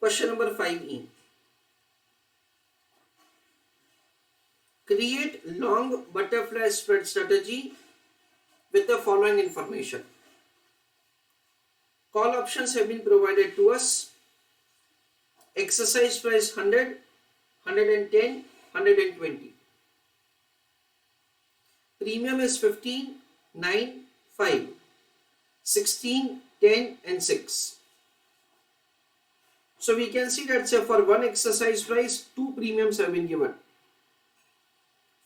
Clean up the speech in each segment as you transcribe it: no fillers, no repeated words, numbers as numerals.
Question number 5E. Create long butterfly spread strategy with the following information. Call options have been provided to us. Exercise price 100, 110, 120. Premium is 15, 9, 5, 16, 10 and 6. So we can see that for one exercise price, 2 premiums have been given.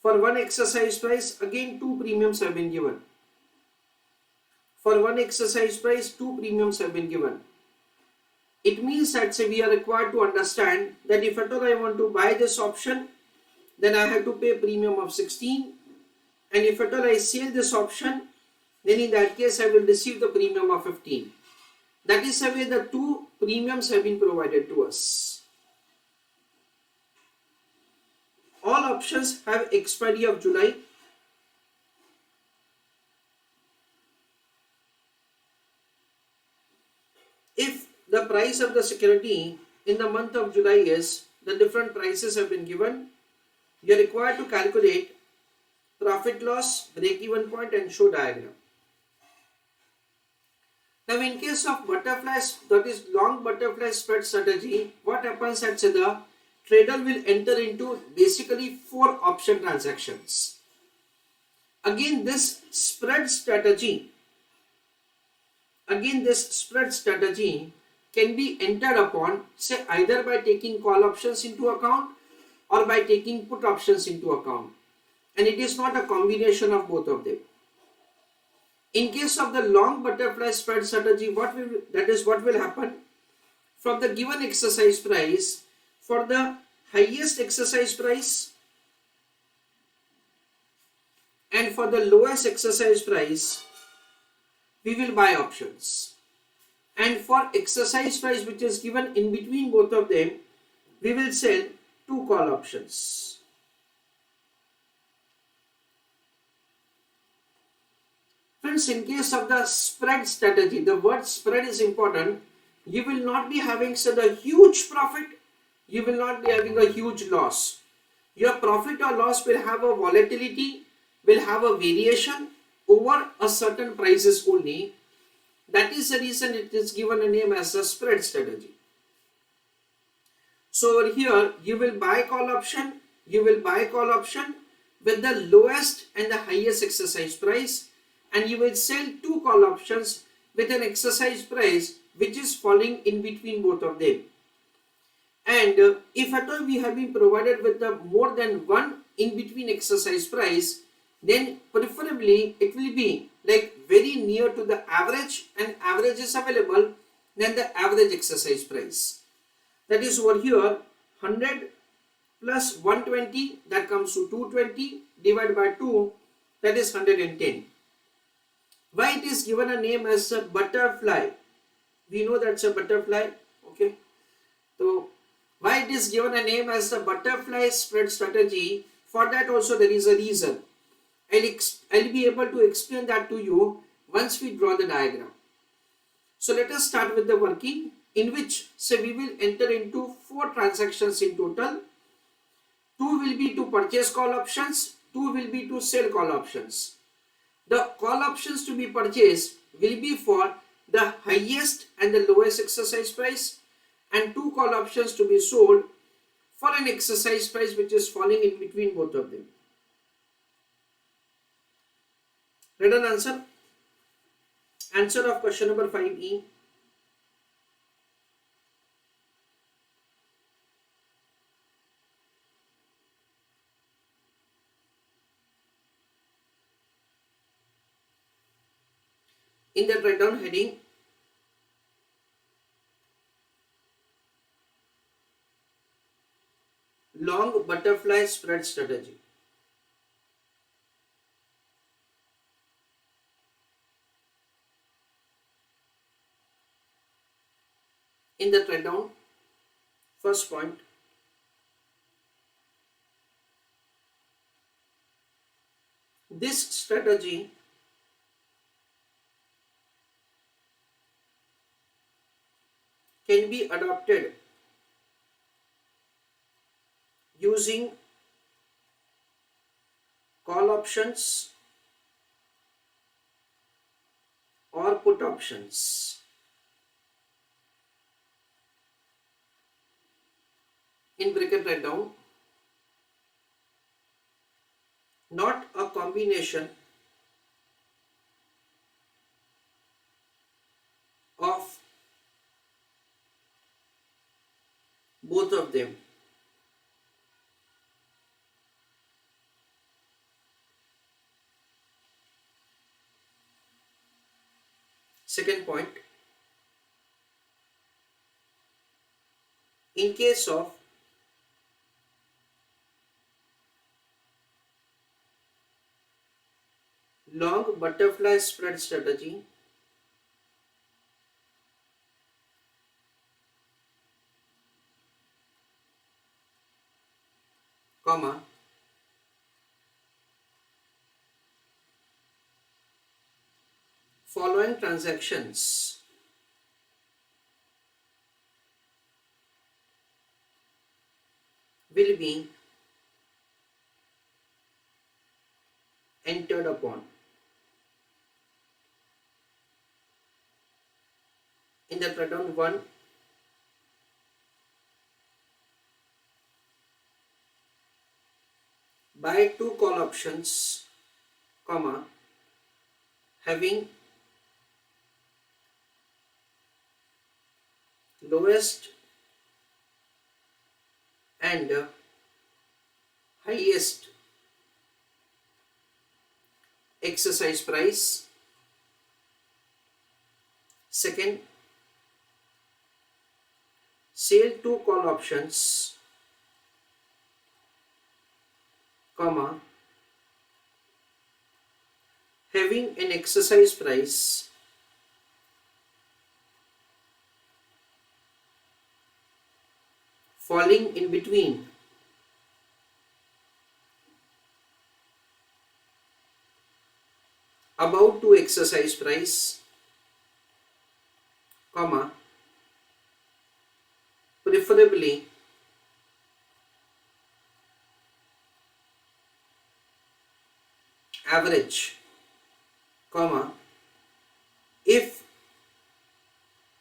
For one exercise price, again 2 premiums have been given. For one exercise price, 2 premiums have been given. It means that we are required to understand that if at all I want to buy this option, then I have to pay a premium of 16. And if at all I sell this option, then in that case I will receive the premium of 15. That is the way the 2 premiums have been provided to us. All options have expiry of July. If the price of the security in the month of July is, the different prices have been given, you are required to calculate profit loss, break even point and show diagram. Now in case of butterflies, that is long butterfly spread strategy, what happens at the trader will enter into basically 4 option transactions. Again this spread strategy can be entered upon, say either by taking call options into account or by taking put options into account, and it is not a combination of both of them. In case of the long butterfly spread strategy, what will happen from the given exercise price, for the highest exercise price and for the lowest exercise price, we will buy options, and for exercise price which is given in between both of them, we will sell 2 call options. Friends, in case of the spread strategy, the word spread is important. You will not be having a huge profit, you will not be having a huge loss. Your profit or loss will have a volatility, will have a variation over a certain prices only. That is the reason it is given a name as a spread strategy. So over here you will buy call option with the lowest and the highest exercise price, and you will sell 2 call options with an exercise price which is falling in between both of them. And if at all we have been provided with the more than one in between exercise price, then preferably it will be like very near to the average, and average is available, then the average exercise price. That is over here 100 plus 120, that comes to 220, divided by 2, that is 110. Why it is given a name as a butterfly? We know that's a butterfly, okay? So why it is given a name as the butterfly spread strategy? For that also there is a reason. I'll be able to explain that to you once we draw the diagram. So let us start with the working, in which say we will enter into 4 transactions in total. 2 will be to purchase call options, 2 will be to sell call options. The call options to be purchased will be for the highest and the lowest exercise price, and 2 call options to be sold for an exercise price which is falling in between both of them. Read an answer. Answer of question number 5E. In the write down heading, long butterfly spread strategy. In the write down, first point, this strategy can be adopted using call options or put options. In bracket write down, not a combination of both of them. Second point, in case of long butterfly spread strategy, comma, following transactions will be entered upon. In the pattern 1, buy 2 call options, comma, having lowest and highest exercise price. Second, sell 2 call options, comma, having an exercise price falling in between above to exercise price, comma, preferably average, comma, if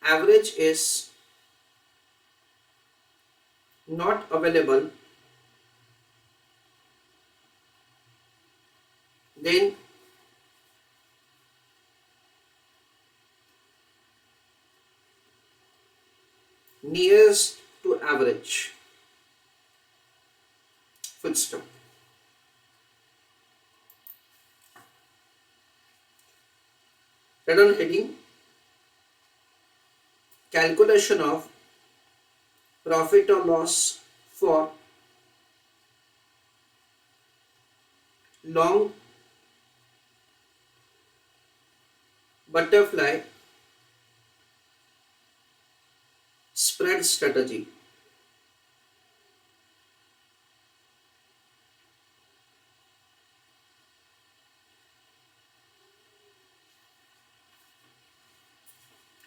average is not available, then nearest to average, full stop. Right on heading, calculation of profit or loss for long butterfly spread strategy.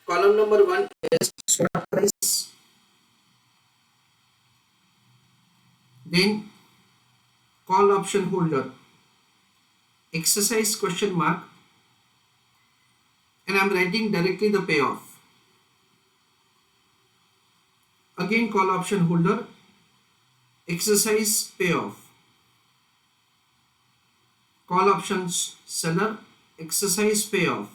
Column number 1 is swap price, then call option holder, exercise question mark, and I am writing directly the payoff. Again call option holder, exercise payoff, call options seller, exercise payoff,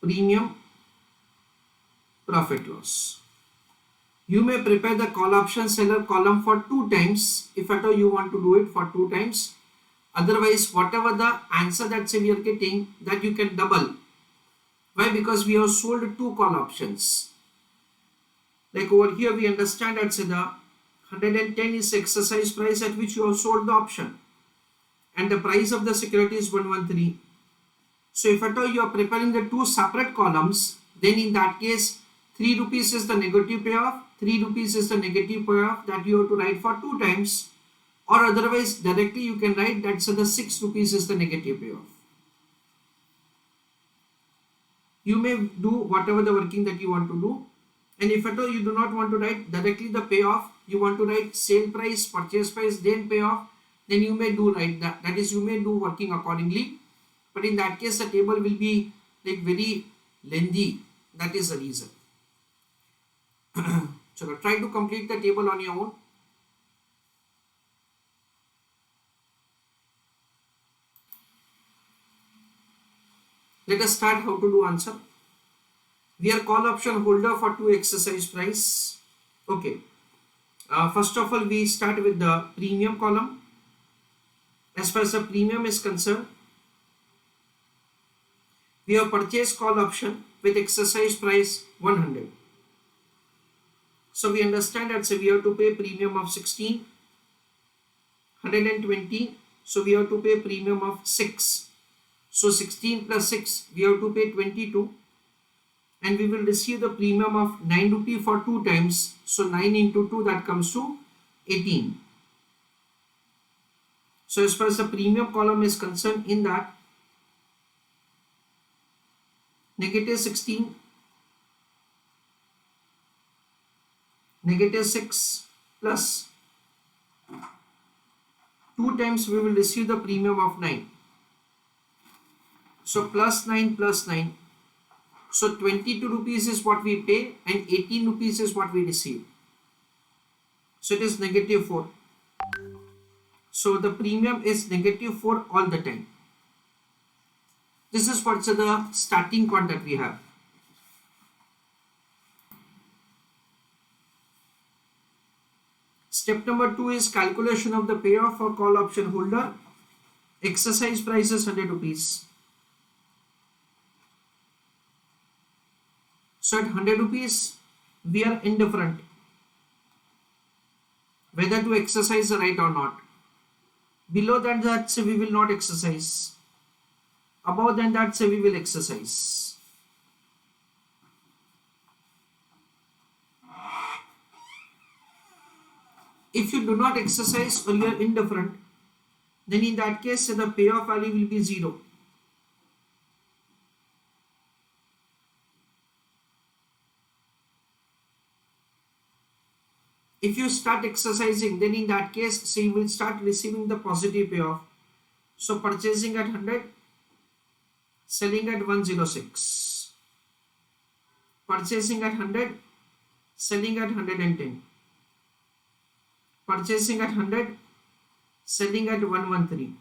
premium, profit loss. You may prepare the call option seller column for 2 times if at all you want to do it for 2 times. Otherwise, whatever the answer that say we are getting, that you can double. Why? Because we have sold 2 call options. Like over here we understand that say the 110 is exercise price at which you have sold the option, and the price of the security is 113. So if at all you are preparing the 2 separate columns, then in that case 3 rupees is the negative payoff, 3 rupees is the negative payoff that you have to write for 2 times, or otherwise directly you can write that so the 6 rupees is the negative payoff. You may do whatever the working that you want to do. And if at all you do not want to write directly the payoff, you want to write sale price, purchase price, then payoff, then you may do write that. That is, you may do working accordingly. But in that case, the table will be like very lengthy. That is the reason. So try to complete the table on your own. Let us start how to do answer. We are call option holder for 2 exercise price. Okay. First of all, we start with the premium column. As far as the premium is concerned, we have purchase call option with exercise price 100. So we understand that we have to pay premium of 16, 120. So we have to pay premium of 6. So 16 plus 6, we have to pay 22. And we will receive the premium of 9 rupee for 2 times. So 9 into 2, that comes to 18. So as far as the premium column is concerned, in that negative 16, negative 6 plus 2 times we will receive the premium of 9. So plus 9 plus 9. So 22 rupees is what we pay and 18 rupees is what we receive. So it is negative 4. So the premium is negative 4 all the time. This is what's the starting point that we have. Step number 2 is calculation of the payoff for call option holder. Exercise price is 100 rupees. So at 100 rupees, we are indifferent whether to exercise the right or not. Below that say we will not exercise. Above that say we will exercise. If you do not exercise or you are indifferent, then in that case the payoff value will be 0. If you start exercising, then in that case, so you will start receiving the positive payoff. So purchasing at 100, selling at 106. Purchasing at 100, selling at 110. Purchasing at 100, selling at 113.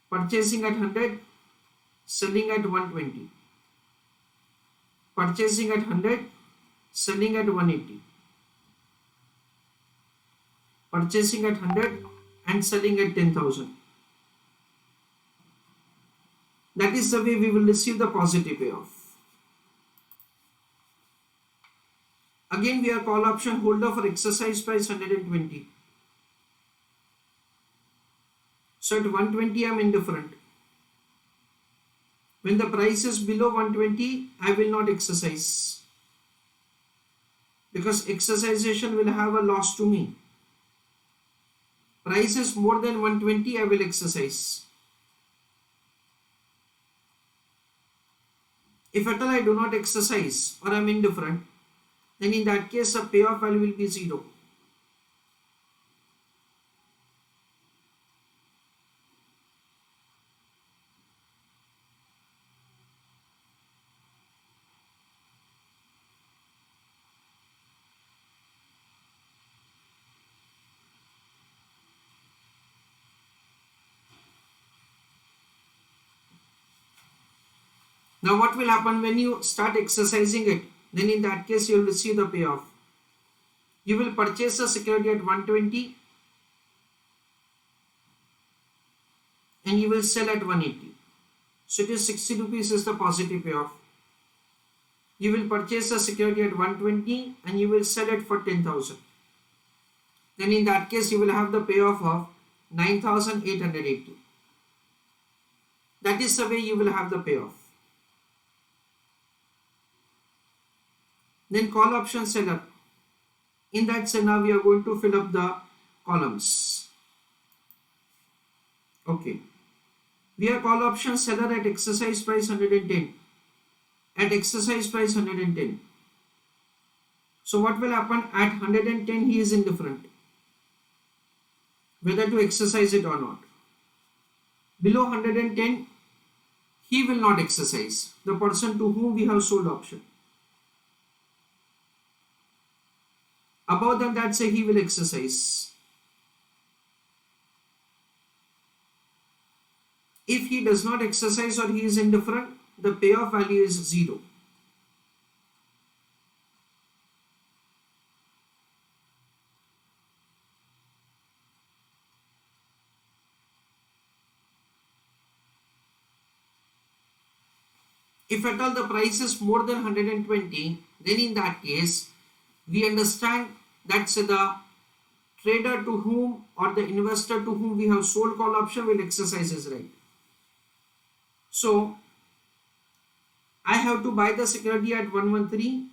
Purchasing at 100, selling at 120. Purchasing at 100, selling at 180. Purchasing at 100 and selling at 10,000. That is the way we will receive the positive payoff. Again, we are call option holder for exercise price 120. So at 120 I am indifferent. When the price is below 120, I will not exercise, because exercisation will have a loss to me. Price is more than 120, I will exercise. If at all I do not exercise or I am indifferent, then in that case the payoff value will be 0. Now what will happen when you start exercising it? Then in that case you will receive the payoff. You will purchase the security at 120 and you will sell at 180. So it is 60 rupees is the positive payoff. You will purchase the security at 120 and you will sell it for 10,000. Then in that case you will have the payoff of 9,880. That is the way you will have the payoff. Then call option seller. In that cell now we are going to fill up the columns. Okay. We are call option seller at exercise price 110. At exercise price 110. So what will happen? At 110 he is indifferent whether to exercise it or not. Below 110 he will not exercise, the person to whom we have sold option. Above that say he will exercise. If he does not exercise or he is indifferent, the payoff value is 0. If at all the price is more than 120, then in that case, we understand that the trader to whom or the investor to whom we have sold call option will exercise his right. So, I have to buy the security at 113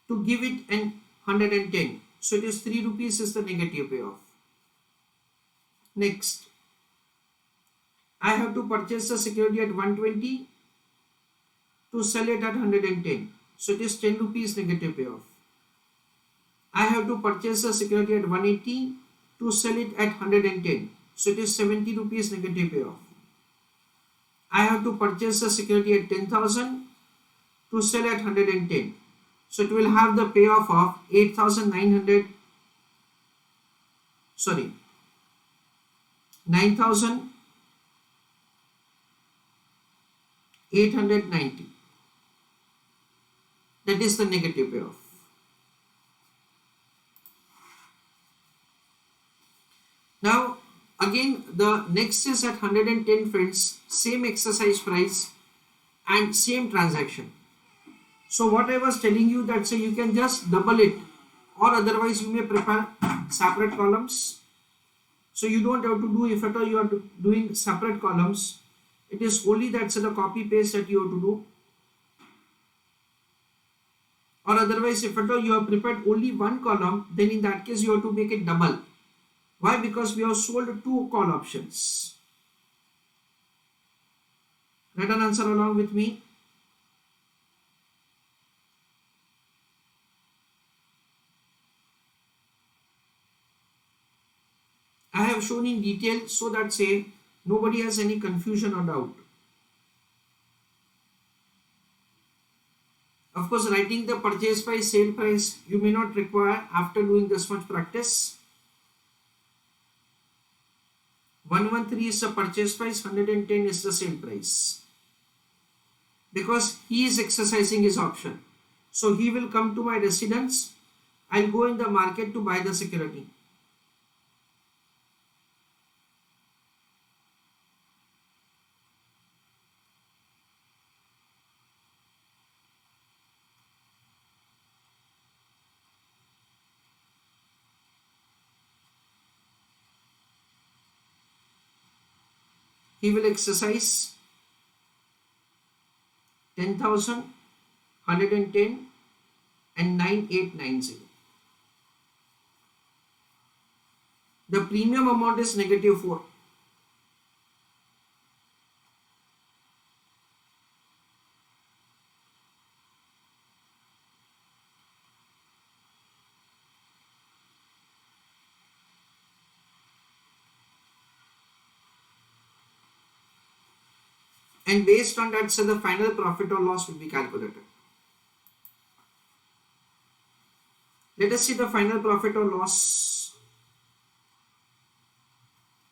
to give it an 110. So, it is 3 rupees is the negative payoff. Next, I have to purchase the security at 120 to sell it at 110. So it is 10 rupees negative payoff. I have to purchase the security at 180 to sell it at 110. So it is 70 rupees negative payoff. I have to purchase the security at 10,000 to sell at 110. So it will have the payoff of 9,890. That is the negative payoff. Now again the next is at 110 friends, same exercise price and same transaction. So what I was telling you that you can just double it, or otherwise you may prepare separate columns. So you don't have to do, if at all you are doing separate columns, it is only that the copy paste that you have to do. Or otherwise if at all you have prepared only one column, then in that case you have to make it double. Why? Because we have sold 2 call options. Write an answer along with me. I have shown in detail so that nobody has any confusion or doubt. Of course, writing the purchase price, sale price, you may not require after doing this much practice. 113 is the purchase price, 110 is the sale price. Because he is exercising his option. So he will come to my residence. I'll go in the market to buy the security. He will exercise 10,000, 110 and 9890. The premium amount is -4. And based on that, the final profit or loss will be calculated. Let us see the final profit or loss.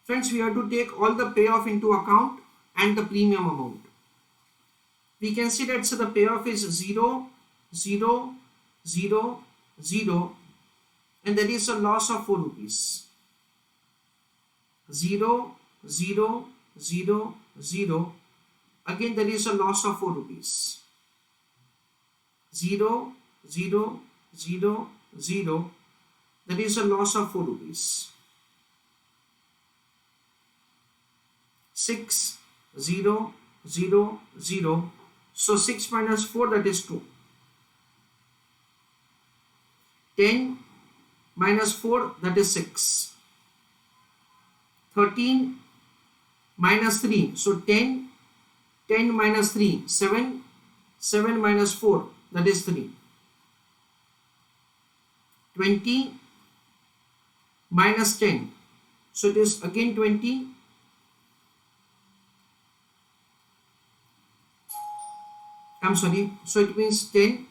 Friends, we have to take all the payoff into account and the premium amount. We can see that the payoff is 0, 0, 0, 0, and there is a loss of 4 rupees. 0, 0, 0, 0. Again there is a loss of 4 rupees. 0, 0, 0, 0. There is a loss of 4 rupees. 6, 0, 0, 0. So 6 minus 4, that is 2. 10 minus 4, that is 6. 13 minus 3. So 10 minus 3, 7, 7 minus 4, that is 3. 20 minus 10, so it is again 20. I'm sorry, so it means 10.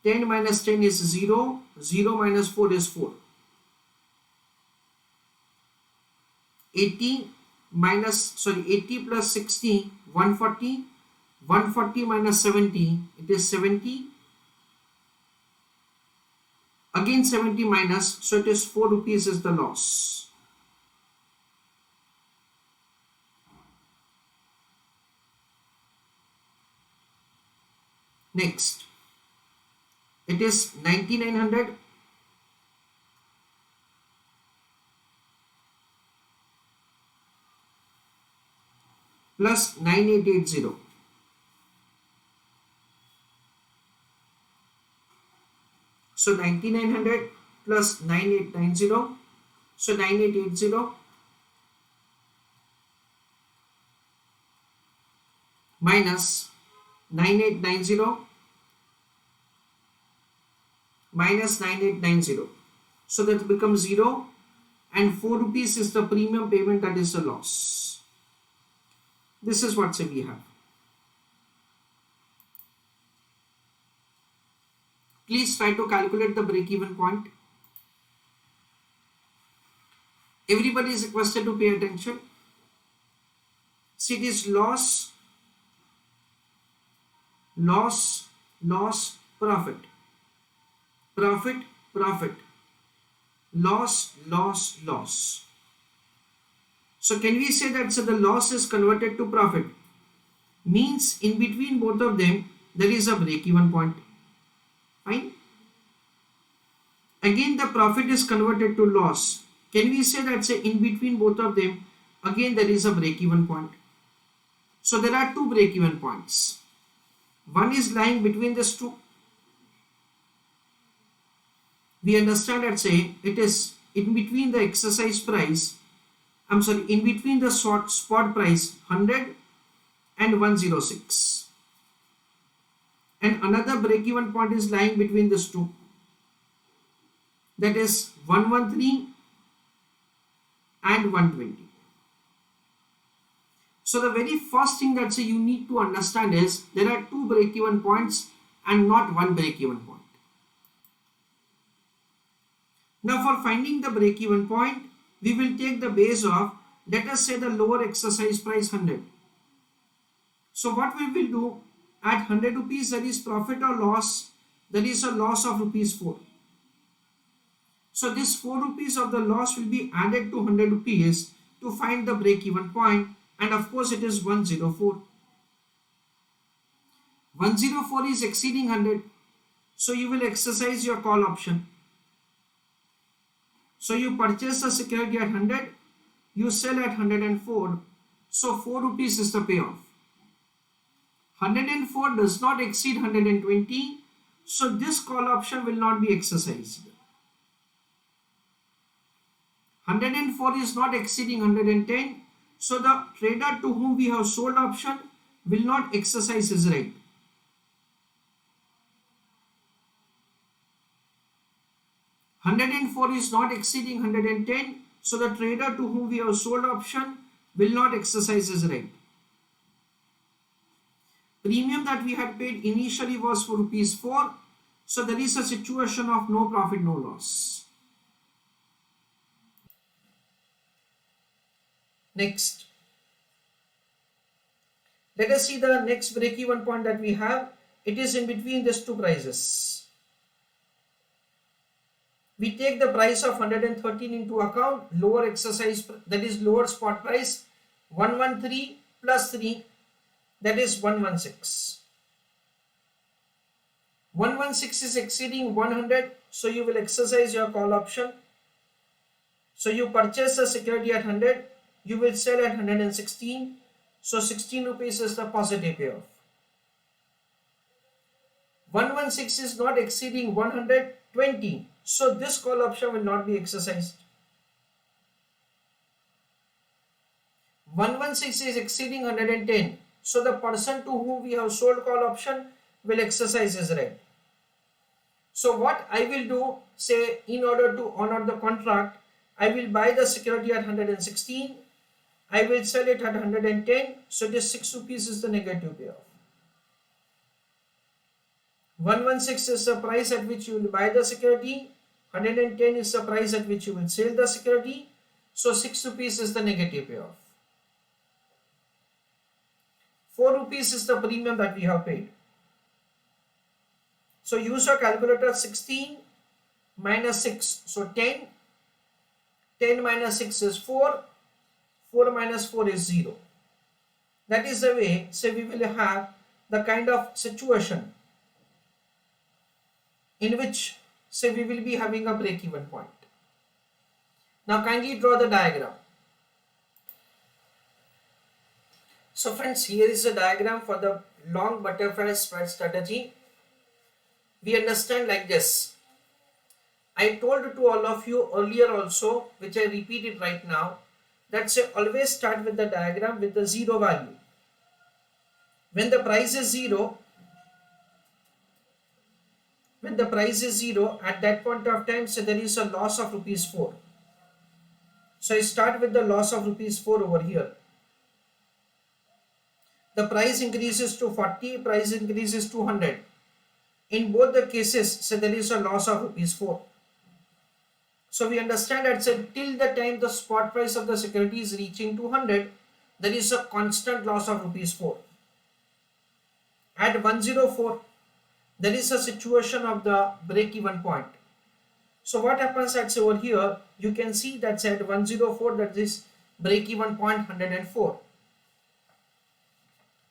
10 minus 10 is 0. 0 minus 4 is 4. 80 plus 60, 140. 140 minus 70, it is 70. Again 70 minus, so it is 4 rupees is the loss. Next, it is 9900 plus 9880. So 9900 plus 9890, so 9880 minus 9890 minus 9890, so that becomes 0, and 4 rupees is the premium payment, that is the loss. This is what we have. Please try to calculate the break-even point. Everybody is requested to pay attention. See, it is loss, loss, loss, profit. Profit, profit. Loss, loss, loss. So can we say that the loss is converted to profit? Means in between both of them there is a break-even point. Fine. Again the profit is converted to loss. Can we say that in between both of them again there is a break-even point? So there are two break-even points. One is lying between these two. We understand that it is in between the exercise price, in between the spot price 100 and 106. And another break-even point is lying between these two, that is 113 and 120. So the very first thing that you need to understand is there are two break-even points and not one break-even point. Now for finding the break-even point, we will take the base of, let us say, the lower exercise price 100. So what we will do, at 100 rupees there is profit or loss, there is a loss of rupees 4. So this 4 rupees of the loss will be added to 100 rupees to find the break-even point, and of course it is 104. 104 is exceeding 100, so you will exercise your call option. So you purchase the security at 100, you sell at 104, so 4 rupees is the payoff. 104 does not exceed 120, so this call option will not be exercised. 104 is not exceeding 110, so the trader to whom we have sold option will not exercise his right. $104 is not exceeding 110, so the trader to whom we have sold option will not exercise his right. Premium that we had paid initially was for rupees 4, so there is a situation of no profit, no loss. Next, let us see the next break-even point that we have. It is in between these two prices. We take the price of 113 into account, lower exercise, that is lower spot price, 113 plus 3, that is 116. 116 is exceeding 100, so you will exercise your call option. So you purchase the security at 100, you will sell at 116, so 16 rupees is the positive payoff. 116 is not exceeding 120, so this call option will not be exercised. 116 is exceeding 110, So the person to whom we have sold call option will exercise his right. So what I will do, say in order to honor the contract, I will buy the security at 116, I will sell it at 110, so this 6 rupees is the negative payoff. 116 is the price at which you will buy the security, 110 is the price at which you will sell the security, so 6 rupees is the negative payoff. 4 rupees is the premium that we have paid. So use your calculator. 16 minus 6, so 10, 10 minus 6 is 4, 4 minus 4 is 0. That is the way, say we will have the kind of situation in which, say we will be having a break-even point. Now kindly draw the diagram. So friends, here is a diagram for the long butterfly spread strategy. We understand like this. I told to all of you earlier also, which I repeated right now, that say always start with the diagram with the zero value. When the price is zero, at that point of time, so there is a loss of rupees 4. So I start with the loss of rupees 4 over here. The price increases to 40, price increases to 100. In both the cases, so there is a loss of rupees 4. So we understand that till the time the spot price of the security is reaching 200, there is a constant loss of rupees 4. At 104, there is a situation of the break-even point. So what happens at over here, you can see that at 104, that is break-even point 104.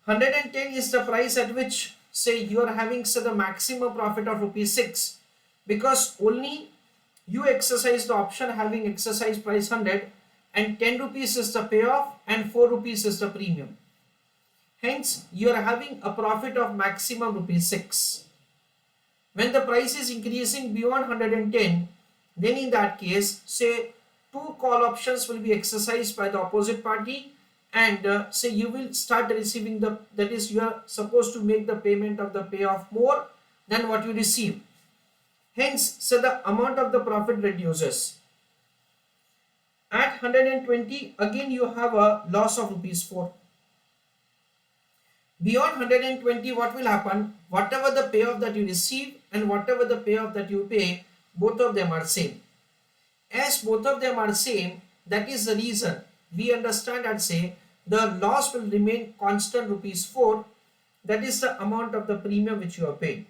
110 is the price at which, say, you are having the maximum profit of rupees 6, because only you exercise the option having exercise price 100, and 10 rupees is the payoff and 4 rupees is the premium. Hence, you are having a profit of maximum rupees 6. When the price is increasing beyond 110, then in that case, say 2 call options will be exercised by the opposite party, and say you will start receiving the, that is, you are supposed to make the payment of the payoff more than what you receive. Hence, so the amount of the profit reduces. At 120, again you have a loss of rupees 4. Beyond 120, what will happen? Whatever the payoff that you receive and whatever the payoff that you pay, both of them are same. As both of them are same, that is the reason we understand and say the loss will remain constant rupees 4. That is the amount of the premium which you have paid.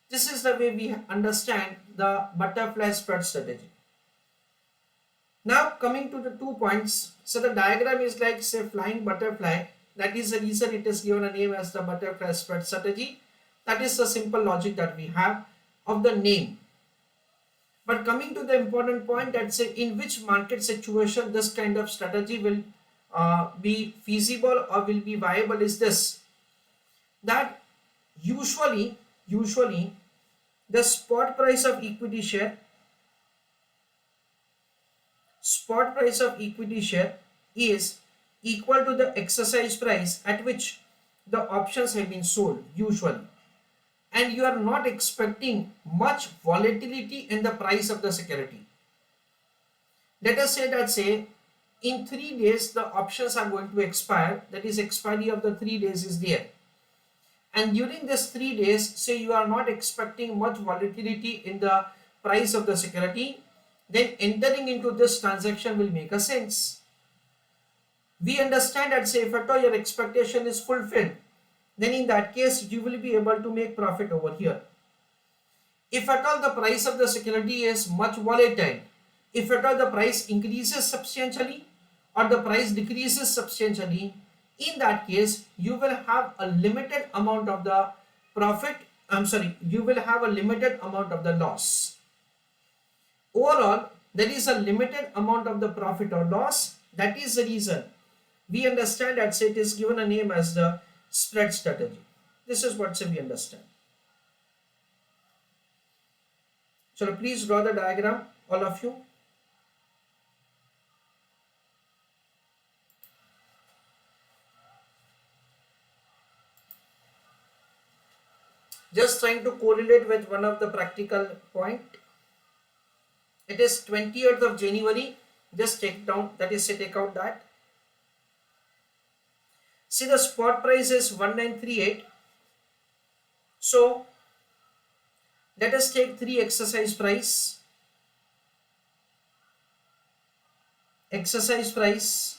This is the way we understand the butterfly spread strategy. Now coming to the 2 points. So the diagram is like, say, flying butterfly. That is the reason it is given a name as the butterfly spread strategy. That is the simple logic that we have of the name. But coming to the important point, that say in which market situation this kind of strategy will be feasible or will be viable is this, that usually the spot price of equity share is equal to the exercise price at which the options have been sold usually, and you are not expecting much volatility in the price of the security. Let us say that in 3 days the options are going to expire, that is expiry of the 3 days is there, and during this 3 days, say you are not expecting much volatility in the price of the security, then entering into this transaction will make a sense. We understand that say if at all your expectation is fulfilled, then in that case you will be able to make profit over here. If at all the price of the security is much volatile, if at all the price increases substantially or the price decreases substantially, in that case you will have a limited amount of the profit, you will have a limited amount of the loss. Overall, there is a limited amount of the profit or loss. That is the reason we understand that it is given a name as the spread strategy. This is what we understand. So please draw the diagram, all of you. Just trying to correlate with one of the practical point. It is 20th of January. Just take down, that is, say, take out that. See, the spot price is 1938. So let us take 3 exercise price. Exercise price.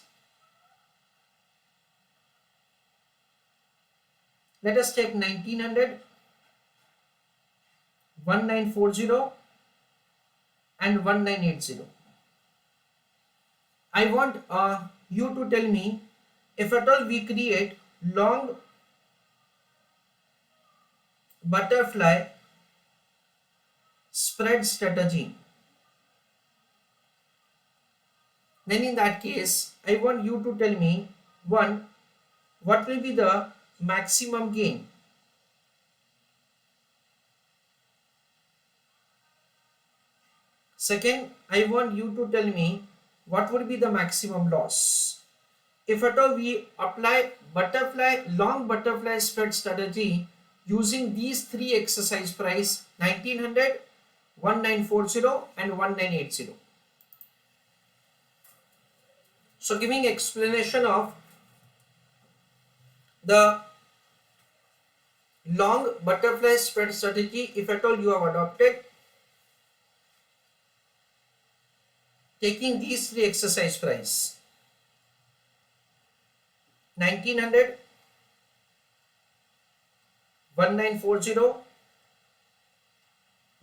Let us take 1900, 1940 and 1980. I want you to tell me, if at all we create long butterfly spread strategy, then in that case I want you to tell me, one, what will be the maximum gain? Second, I want you to tell me what would be the maximum loss. If at all we apply long butterfly spread strategy using these 3 exercise price, 1900, 1940 and 1980. So giving explanation of the long butterfly spread strategy, if at all you have adopted, taking these 3 exercise price, 1900, 1940,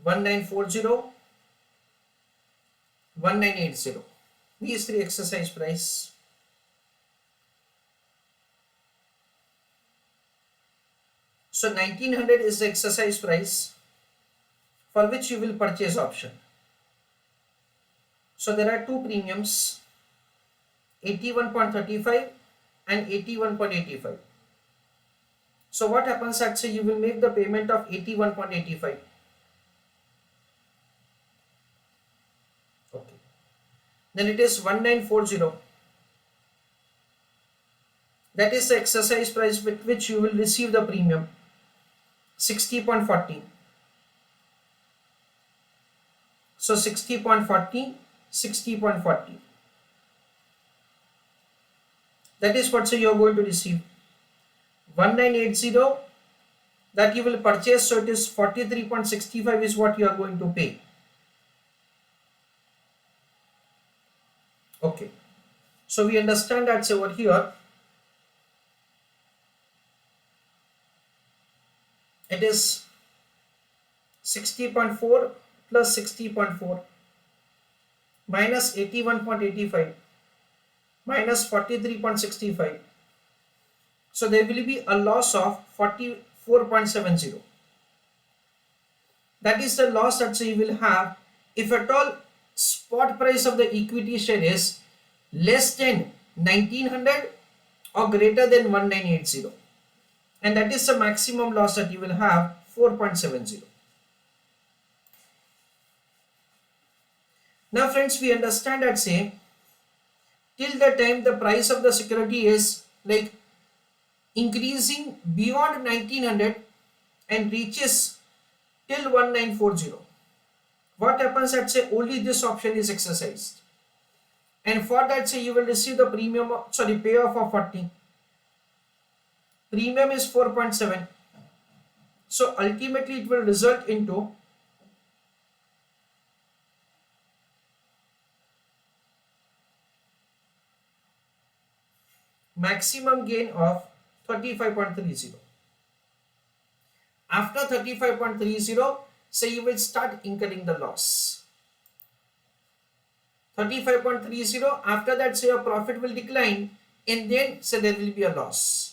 1940, 1980. These 3 exercise price. So 1900 is the exercise price for which you will purchase option. So there are 2 premiums, 81.35 and 81.85. So what happens, that say you will make the payment of 81.85. Okay. Then it is 1940. That is the exercise price with which you will receive the premium, 60.40. So 60.40, 60.40. That is what, so you are going to receive. 1980, that you will purchase, so it is 43.65 is what you are going to pay. Okay. So we understand that, so over here it is 60.4 plus 60.4 minus 81.85 minus 43.65. So there will be a loss of 44.70. That is the loss that you will have if at all spot price of the equity share is less than 1900 or greater than 1980. And that is the maximum loss that you will have, 4.70. Now friends, we understand that, say, till the time the price of the security is like increasing beyond 1900 and reaches till 1940, what happens, that say only this option is exercised, and for that, say, you will receive the premium, payoff of 40. Premium is 4.7. So ultimately it will result into maximum gain of 35.30. After 35.30, say you will start incurring the loss. 35.30, after that, say your profit will decline, and then say there will be a loss.